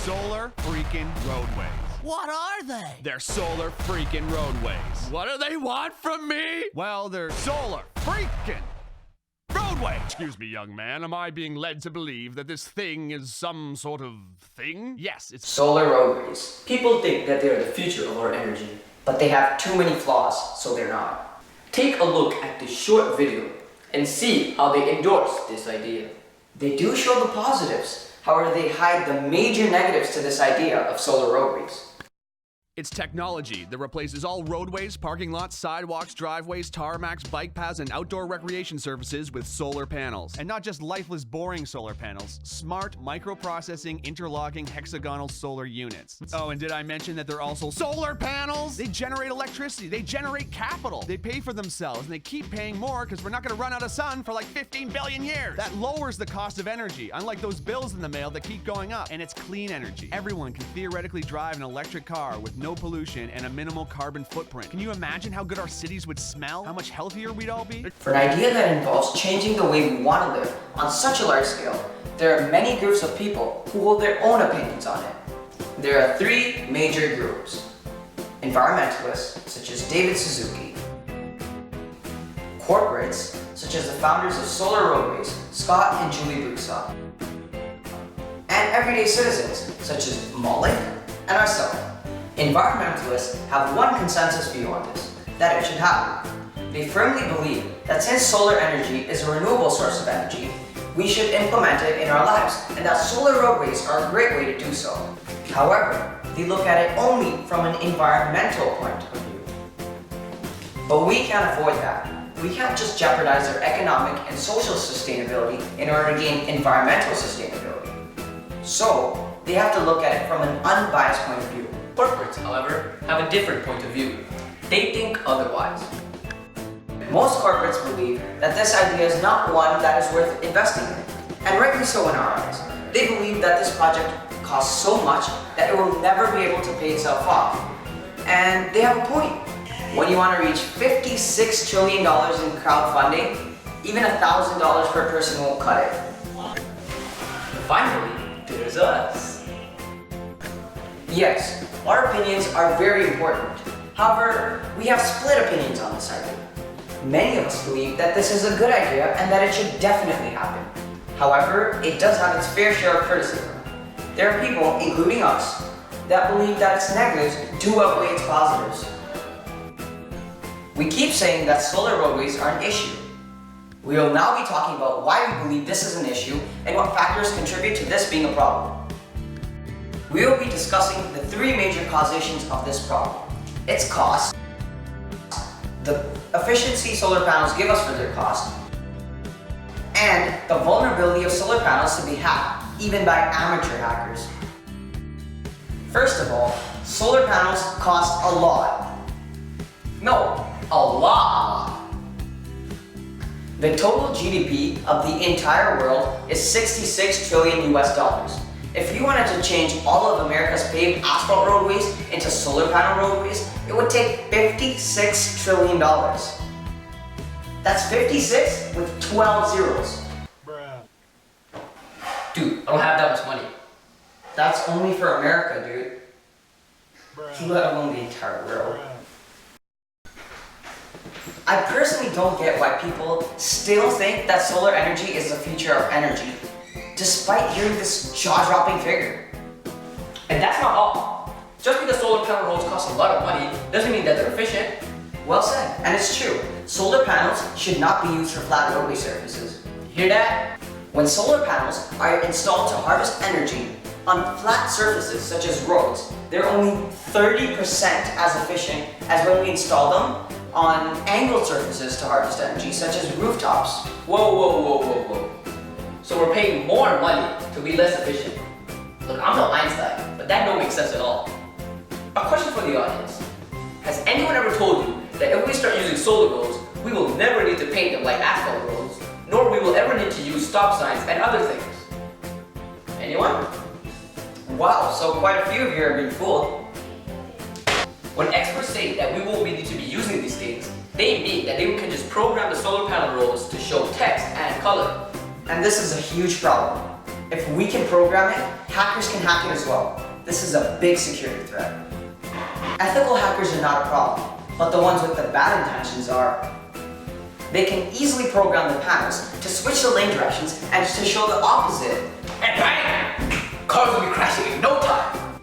solar freaking roadways. What are they? They're solar freaking roadways. What do they want from me? Well, they're solar freaking roadways. Excuse me, young man. Am I being led to believe that this thing is some sort of thing? Yes, it's Solar roadways. People think that they're the future of our energy, but they have too many flaws, so they're not. Take a look at this short video and see how they endorse this idea. They do show the positives, however they hide the major negatives to this idea of solar roadways. It's technology that replaces all roadways, parking lots, sidewalks, driveways, tarmacs, bike paths, and outdoor recreation surfaces with solar panels. And not just lifeless, boring solar panels, smart, microprocessing, interlocking, hexagonal solar units. Oh, and did I mention that they're also solar panels? They generate electricity, they generate capital, they pay for themselves, and they keep paying more because we're not gonna run out of sun for like 15 billion years. That lowers the cost of energy, unlike those bills in the mail that keep going up. And it's clean energy. Everyone can theoretically drive an electric car with no pollution and a minimal carbon footprint. Can you imagine how good our cities would smell? How much healthier we'd all be? For an idea that involves changing the way we want to live on such a large scale, there are many groups of people who hold their own opinions on it. There are three major groups: environmentalists, such as David Suzuki; corporates, such as the founders of Solar Roadways, Scott and Julie Brusaw; and everyday citizens, such as Malik and ourselves. Environmentalists have one consensus view on this, that it should happen. They firmly believe that since solar energy is a renewable source of energy, we should implement it in our lives, and that solar roadways are a great way to do so. However, they look at it only from an environmental point of view. But we can't afford that. We can't just jeopardize our economic and social sustainability in order to gain environmental sustainability. So, they have to look at it from an unbiased point of view. Corporates, however, have a different point of view. They think otherwise. Most corporates believe that this idea is not one that is worth investing in, and rightly so in our eyes. They believe that this project costs so much that it will never be able to pay itself off. And they have a point. When you want to reach $56 trillion in crowdfunding, even $1,000 per person won't cut it. Finally, there's us. Yes, our opinions are very important. However, we have split opinions on this idea. Many of us believe that this is a good idea and that it should definitely happen. However, it does have its fair share of criticism. There are people, including us, that believe that its negatives do outweigh its positives. We keep saying that solar roadways are an issue. We will now be talking about why we believe this is an issue and what factors contribute to this being a problem. We will be discussing the three major causations of this problem: its cost, the efficiency solar panels give us for their cost, and the vulnerability of solar panels to be hacked, even by amateur hackers. First of all, solar panels cost a lot. No, a lot. The total GDP of the entire world is $66 trillion US. If you wanted to change all of America's paved asphalt roadways into solar panel roadways, it would take $56 trillion. That's 56 with 12 zeros. Bruh. Dude, I don't have that much money. That's only for America, dude. Bruh. Let alone the entire world. I personally don't get why people still think that solar energy is the future of energy, despite hearing this jaw-dropping figure. And that's not all. Just because solar panel roads cost a lot of money doesn't mean that they're efficient. Well said, and it's true. Solar panels should not be used for flat roadway surfaces. You hear that? When solar panels are installed to harvest energy on flat surfaces such as roads, they're only 30% as efficient as when we install them on angled surfaces to harvest energy such as rooftops. Whoa. So we're paying more money to be less efficient. Look, I'm no Einstein, but that don't make sense at all. A question for the audience. Has anyone ever told you that if we start using solar roads, we will never need to paint them like asphalt roads, nor we will ever need to use stop signs and other things? Anyone? Wow, so quite a few of you are being fooled. When experts say that we won't need to be using these things, they mean that they can just program the solar panel roads to show text and color. And this is a huge problem. If we can program it, hackers can hack it as well. This is a big security threat. Ethical hackers are not a problem, but the ones with the bad intentions are. They can easily program the panels to switch the lane directions and to show the opposite. And bang! Cars will be crashing in no time.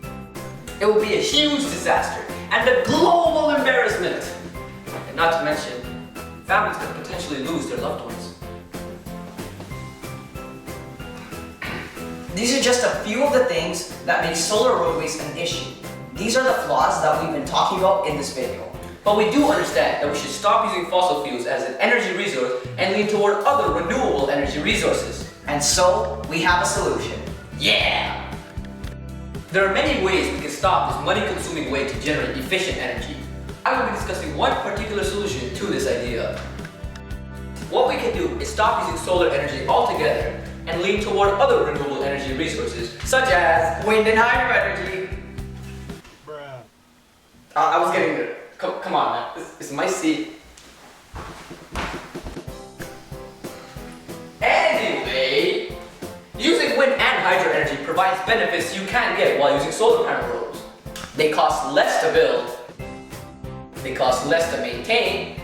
It will be a huge disaster and a global embarrassment. And not to mention, families could potentially lose their loved ones. These are just a few of the things that make solar roadways an issue. These are the flaws that we've been talking about in this video. But we do understand that we should stop using fossil fuels as an energy resource and lean toward other renewable energy resources. And so, we have a solution. Yeah! There are many ways we can stop this money-consuming way to generate efficient energy. I will be discussing one particular solution to this idea. What we can do is stop using solar energy altogether and lean toward other renewable energy resources, such as Wind and hydro energy. I was getting there. Come on, man. This is my seat. Anyway, using wind and hydro energy provides benefits you can't get while using solar panel rows. They cost less to build, they cost less to maintain,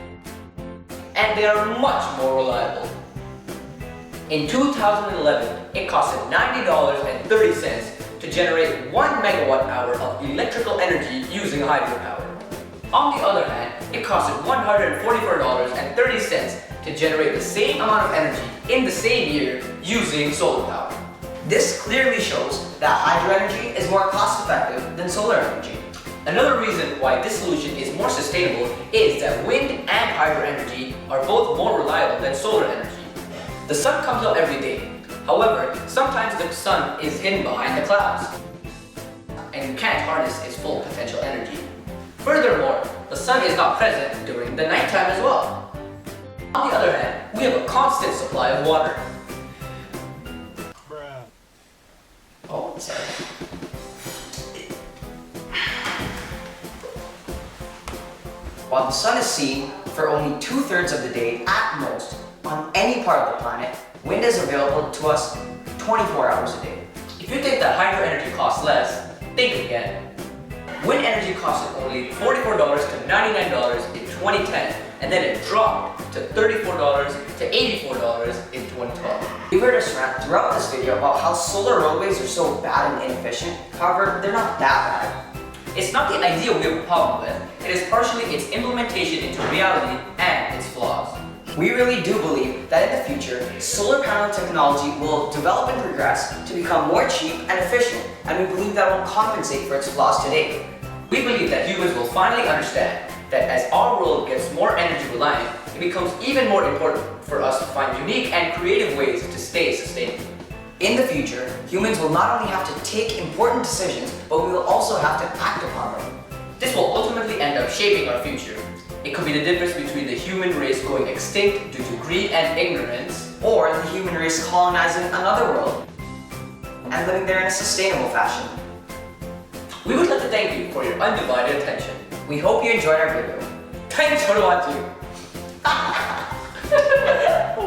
and they are much more reliable. In 2011, it costed $90.30 to generate 1 megawatt hour of electrical energy using hydropower. On the other hand, it costed $144.30 to generate the same amount of energy in the same year using solar power. This clearly shows that hydro energy is more cost effective than solar energy. Another reason why this solution is more sustainable is that wind and hydro energy are both more reliable than solar energy. The sun comes out every day. However, sometimes the sun is hidden behind the clouds, and you can't harness its full potential energy. Furthermore, the sun is not present during the nighttime as well. On the other hand, we have a constant supply of water. Oh, I'm sorry. While the sun is seen for only 2/3 of the day at most on any part of the planet, wind is available to us 24 hours a day. If you think that hydro energy costs less, think again. Wind energy costed only $44 to $99 in 2010, and then it dropped to $34 to $84 in 2012. You've heard us rant throughout this video about how solar roadways are so bad and inefficient. However, they're not that bad. It's not the idea we have a problem with, it is partially its implementation into reality and its flaws. We really do believe that in the future, solar panel technology will develop and progress to become more cheap and efficient, and we believe that will compensate for its flaws today. We believe that humans will finally understand that as our world gets more energy reliant, it becomes even more important for us to find unique and creative ways to stay sustainable. In the future, humans will not only have to take important decisions, but we will also have to act upon them. This will ultimately end up shaping our future. It could be the difference between the human race going extinct due to greed and ignorance, Or the human race colonizing another world and living there in a sustainable fashion. We would like to thank you for your undivided attention. We hope you enjoyed our video. Thanks for watching.